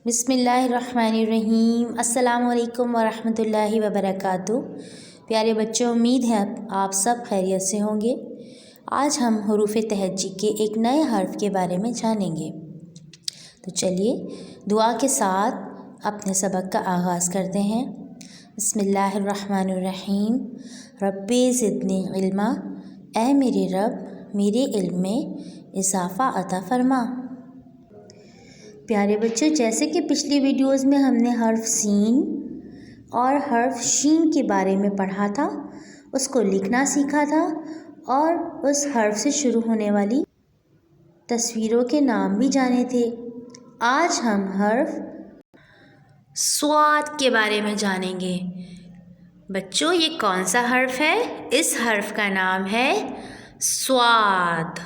بسم اللہ الرحمن الرحیم۔ السلام علیکم ورحمۃ اللہ وبرکاتہ۔ پیارے بچوں، امید ہے آپ سب خیریت سے ہوں گے۔ آج ہم حروف تہجی کے ایک نئے حرف کے بارے میں جانیں گے۔ تو چلیے دعا کے ساتھ اپنے سبق کا آغاز کرتے ہیں۔ بسم اللہ الرحمن الرحیم۔ رب زدنی علما، اے میرے رب میرے علم میں اضافہ عطا فرما۔ پیارے بچوں، جیسے کہ پچھلی ویڈیوز میں ہم نے حرف سین اور حرف شین کے بارے میں پڑھا تھا، اس کو لکھنا سیکھا تھا اور اس حرف سے شروع ہونے والی تصویروں کے نام بھی جانے تھے۔ آج ہم حرف صاد کے بارے میں جانیں گے۔ بچوں، یہ کون سا حرف ہے؟ اس حرف کا نام ہے صاد۔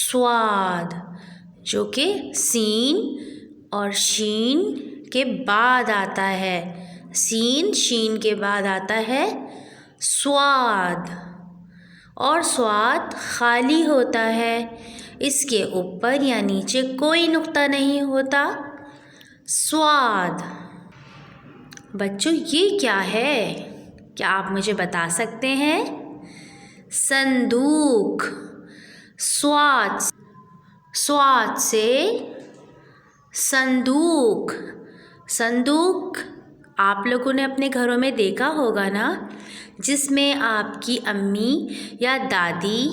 صاد جو کہ سین اور شین کے بعد آتا ہے۔ سین شین کے بعد آتا ہے صاد، اور صاد خالی ہوتا ہے، اس کے اوپر یا نیچے کوئی نقطہ نہیں ہوتا۔ صاد۔ بچوں، یہ کیا ہے؟ کیا آپ مجھے بتا سکتے ہیں؟ صندوق۔ صاد سے صندوق۔ صندوق آپ لوگوں نے اپنے گھروں میں دیکھا ہوگا نا، جس میں آپ کی امی یا دادی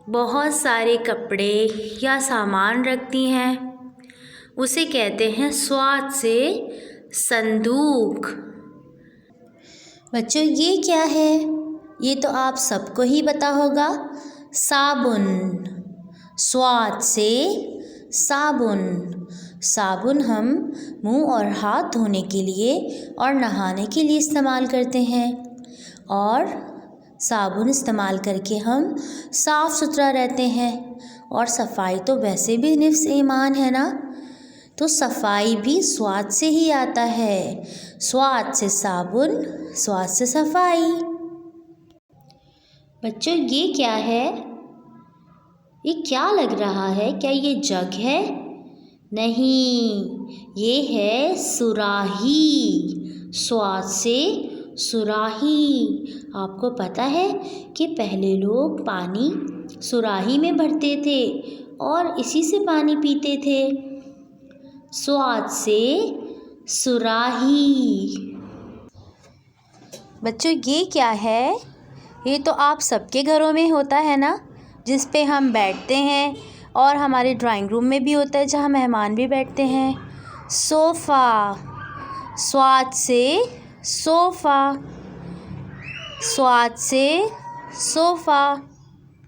بہت سارے کپڑے یا سامان رکھتی ہیں، اسے کہتے ہیں صاد سے صندوق۔ بچوں، یہ کیا ہے؟ یہ تو آپ سب کو ہی پتہ ہوگا، صابن۔ صاد سے صابن۔ صابن ہم منہ اور ہاتھ دھونے کے لیے اور نہانے کے لیے استعمال کرتے ہیں، اور صابن استعمال کر کے ہم صاف ستھرا رہتے ہیں، اور صفائی تو ویسے بھی نفس ایمان ہے نا، تو صفائی بھی صاد سے ہی آتا ہے۔ صاد سے صابن، صاد سے صفائی۔ بچوں، یہ کیا ہے؟ یہ کیا لگ رہا ہے؟ کیا یہ جگ ہے؟ نہیں، یہ ہے سراہی۔ صاد سے سراہی۔ آپ کو پتہ ہے کہ پہلے لوگ پانی سراہی میں بھرتے تھے اور اسی سے پانی پیتے تھے۔ صاد سے سراہی۔ بچوں، یہ کیا ہے؟ یہ تو آپ سب کے گھروں میں ہوتا ہے نا، جس پہ ہم بیٹھتے ہیں، اور ہمارے ڈرائنگ روم میں بھی ہوتا ہے جہاں مہمان بھی بیٹھتے ہیں۔ صوفہ۔ صاد سے صوفہ۔ صاد سے صوفہ۔